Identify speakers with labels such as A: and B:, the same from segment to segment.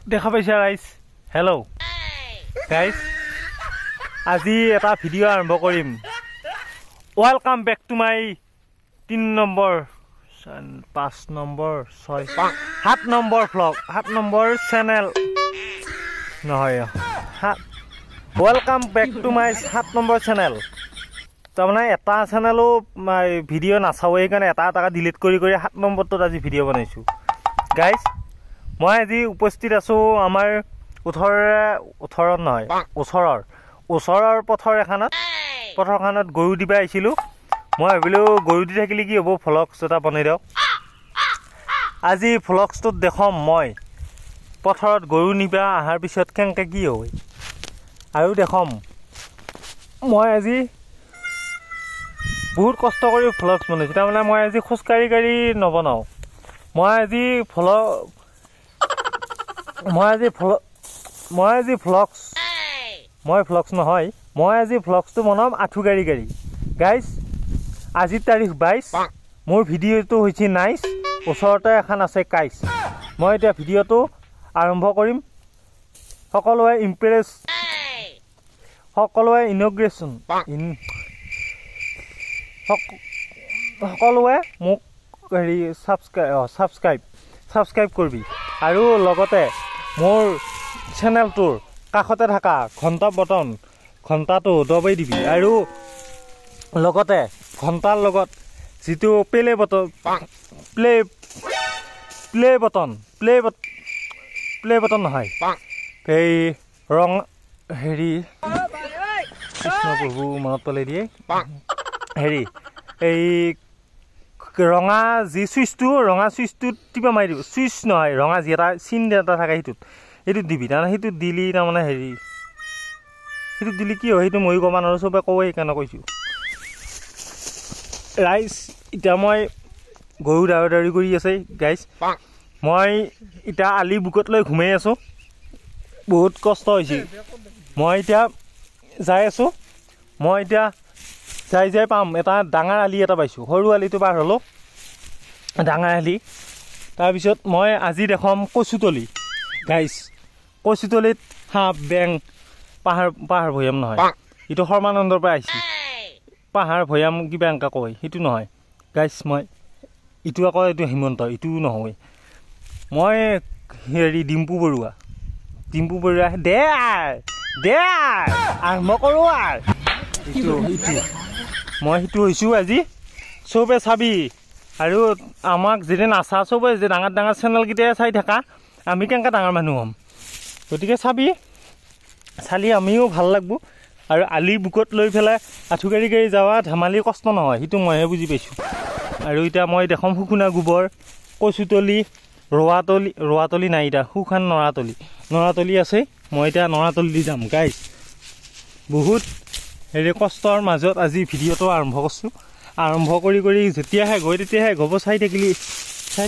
A: দেখা পাইছা guys hello' guys আজি এটা ভিডিঅ' আৰম্ভ কৰিম welcome back to my 3 number 5 number 6 7 number vlog 7 number channel নহয় welcome back to my 7 number channel তাৰমানে এটা চেনেলো ভিডিঅ' নাচাওঁ সেইকাৰণে এটা ডিলিট কৰি 7 নম্বৰটোত আজি ভিডিঅ' বনাইছোঁ গাইজ মই আজি উপস্থিত আছোঁ আমাৰ ওচৰত নহয় ওচৰৰ পথৰখনত গৰু দিবা আহিছিলোঁ মই ভাবিলোঁ গৰু দি থাকিলে কি হ'ব ভ্লগছ এটা বনাই দিওঁ আজি ভ্লগছটোত দেখাম মই পথৰত গৰু নিবা অহাৰ পিছত কেনেকৈ কি হয় আৰু দেখাম মই আজি বহুত কষ্ট কৰি ভ্লগছ বনাইছোঁ তাৰমানে মই আজি খোজকাঢ়ি নবনাওঁ মই আজি ভ্লগছটো বনাম আঁঠু গাড়ী গাইজ আজিৰ তাৰিখ 22 মোৰ ভিডিঅ'টো হৈছে নাইচ ওচৰতে এখন আছে কাইচ মই এতিয়া ভিডিঅ'টো আৰম্ভ কৰিম সকলোৱে ইনগ্ৰেশ্যন সকলোৱে মোক হেৰি ছাবস্ক্ৰাইব কৰিবি আৰু লগতে মোৰ চেনেলটোৰ কাষতে থকা ঘণ্টাটো দবাই দিবি আৰু লগতে ঘণ্টাৰ লগত যিটো প্লে বটন নহয় এই ৰং হেৰি কৃষ্ণ প্ৰভু মনত পেলাই দিয়ে হেৰি এই ৰঙা যি চুইচটোত টিপা মাৰি দিব চুইচ নহয় ৰঙা যি এটা চিন এটা থাকে সেইটোত দিবি তাৰমানে সেইটোত দিলি তাৰমানে হেৰি সেইটোত দিলি কি হয় সেইটো ময়ো ক'ব নোৱাৰোঁ চবে কয় সেইকাৰণে কৈছোঁ ৰাইজ এতিয়া মই গৰু দাউৰি কৰি আছে গাইজ মই এতিয়া আলি বুকত লৈ ঘুমাই আছোঁ বহুত কষ্ট হৈছে মই এতিয়া যাই আছোঁ মই এতিয়া যাই পাম এটা ডাঙৰ আলি এটা পাইছোঁ সৰু আলিটো পাৰ হ'লোঁ ডাঙৰ আলি তাৰপিছত মই আজি দেখাম কচুতলি গাইজ কচুতলিত সাপ বেং পাহাৰ ভৈয়াম নহয় এইটো সৰ্বানন্দৰ পৰা আহিছে পাহাৰ ভৈয়াম কিবা এনেকা কয় সেইটো নহয় গাইজ মই এইটো আকৌ এইটো হিমন্ত এইটো নহয় মই হেৰি ডিম্পু বৰুৱা দে আৰম্ভ কৰোঁ আৰু মই সেইটো হৈছোঁ আজি চবে চাবি আৰু আমাক যেতিয়া নাচা চবে যে ডাঙৰ চেনেলকেইটাই চাই থাকা আমি কেনেকৈ ডাঙৰ মানুহ হ'ম গতিকে চালি আমিও ভাল লাগব আৰু আলি বুকত লৈ পেলাই আঁঠু গাড়ী যাৱা ধেমালি কষ্ট নহয় সেইটো মইহে বুজি পাইছোঁ আৰু এতিয়া মই দেখাম শুকুনা গোবৰ কচুতলি ৰোৱাতলি নাই এতিয়া শুকান নৰাতলি আছে মই এতিয়া নৰাতলি দি যাম গাইজ বহুত হেৰি কষ্টৰ মাজত আজি ভিডিঅ'টো আৰম্ভ কৰিছোঁ আৰম্ভ কৰি যেতিয়াহে গৈ তেতিয়াহে গব চাই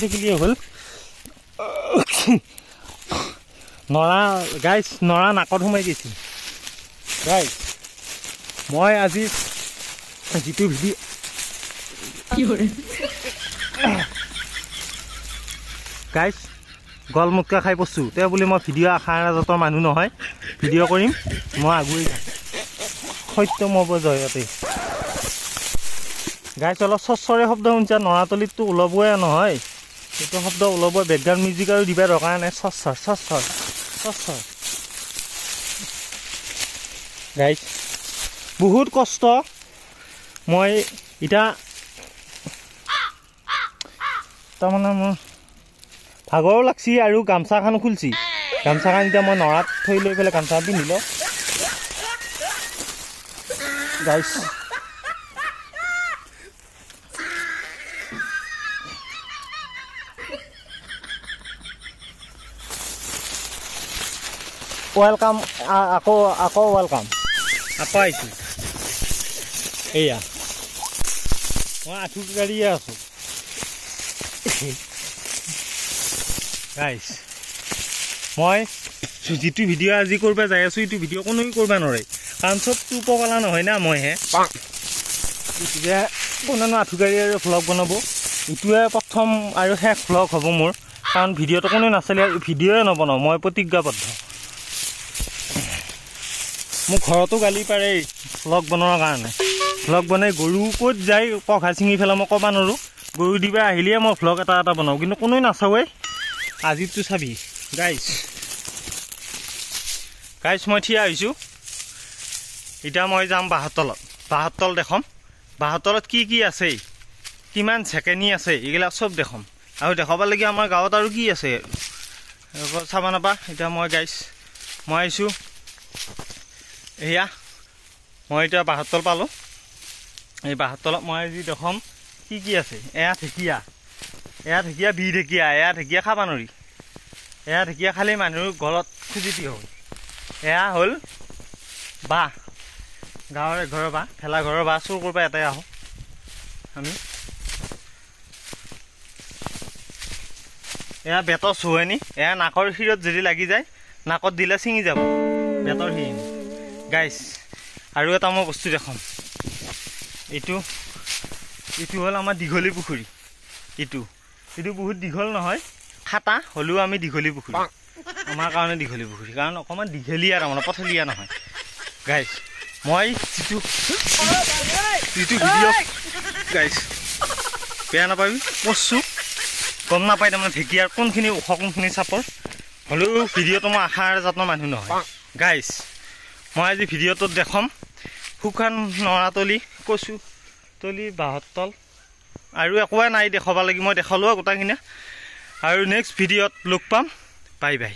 A: থাকিলেই হ'ল নৰা নাকত সোমাই গৈছে গাইজ মই আজি যিটো ভিডিঅ' গাইজ গলমুটকা খাই পৰছোঁ তেওঁ বুলি মই ভিডিঅ' আশা জাতৰ মানুহ নহয় ভিডিঅ' কৰিম মই আগুৱাই যাম সত্যম জয়তে গাইজ অলপ চৰচৰে শব্দ শুনিছা নৰাতলিতটো ওলাবই নহয় সেইটো শব্দ ওলাব বেকগ্ৰাউণ্ড মিউজিক আৰু দিবা দৰকাৰ নাই চৰচৰ গাইজ বহুত কষ্ট মই এতিয়া তাৰমানে মোৰ ভাগৰো লাগছি আৰু গামচাখন খুলছি গামচাখন এতিয়া মই নৰাত থৈ লৈ পেলাই গামচা পিন্ধিলোঁ গাইজ ৱেলকাম আকৌ ৱেলকাম আকৌ আহিছোঁ এয়া মই আঁঠু গাড়ীয়ে আছোঁ গাইজ মই যিটো ভিডিঅ' আজি কৰিব যাই আছোঁ এইটো ভিডিঅ' কোনোৱে কৰিব নোৱাৰে কাৰণ চবটো উপকলা নহয় না মইহে গতিকে কোনেনো আঁঠু গাড়ী আৰু ভ্লগ বনাব এইটোৱে প্ৰথম আৰু শেষ ভ্লগ হ'ব মোৰ কাৰণ ভিডিঅ'টো কোনো নাচালে ভিডিঅ'য়ে নবনাওঁ মই প্ৰতিজ্ঞাবদ্ধ মোক ঘৰতো গালি পাৰে ভ্লগ বনোৱাৰ কাৰণে ভ্লগ বনাই গৰু ক'ত যায় পঘা ছিঙি পেলাই মই ক'ব নোৱাৰোঁ গৰু দিবা আহিলে মই ভ্লগ এটা বনাওঁ কিন্তু কোনোৱে নাচাওঁৱে আজিতো চাবি গাইছ মই থিয়া হৈছোঁ এতিয়া মই যাম বাঁহৰ তল দেখাম বাঁহৰ তলত কি আছে কিমান ছেকেণ্ডি আছে এইবিলাক চব দেখাম আৰু দেখাবলগীয়া আমাৰ গাঁৱত আৰু কি আছে চাব নাপা এতিয়া মই গাইছ মই আহিছোঁ এয়া মই এতিয়া বাঁহৰ তল পালোঁ এই বাঁহৰ তলত মই আজি দেখাম কি আছে এয়া ঢেকীয়া বি ঢেকীয়া এয়া ঢেকীয়া খাব নোৱাৰি এয়া ঢেকীয়া খালে মানুহৰ গলত খুজিতি হ'ল এয়া হ'ল বাঁহ গাঁৱৰ এঘৰৰ বাঁহ ভেলা ঘৰৰ বাঁহ চুৰ কৰিব এটাই আহোঁ আমি এয়া বেতৰ চুৱেনি এয়া নাকৰ শিৰত যদি লাগি যায় নাকত দিলে ছিঙি যাব বেতৰ শিৰনি গাইছ আৰু এটা মই বস্তু দেখাম এইটো হ'ল আমাৰ দীঘলী পুখুৰী এইটো বহুত দীঘল নহয় খাটা হ'লেও আমি দীঘলী পুখুৰী আমাৰ কাৰণে দীঘলী পুখুৰী কাৰণ অকণমান দীঘলীয়া তাৰমানে পথলীয়া নহয় গাইছ মই যিটো ভিডিঅ' গাইছ বেয়া নাপাবি কৈছোঁ গম নাপায় তাৰমানে ঢেকীয়াৰ কোনখিনি ওখ কোনখিনি চাপৰ হ'লেও ভিডিঅ'টো মই আশাৰ যত্ন মানুহ নহয় গাইছ মই আজি ভিডিঅ'টোত দেখাম শুকান নৰাতলি কচু তলি বাঁহৰ তল আৰু একোৱে নাই দেখাব লাগি মই দেখালোঁ গোটাখিনি আৰু নেক্সট ভিডিঅ'ত লগ পাম বাই বাই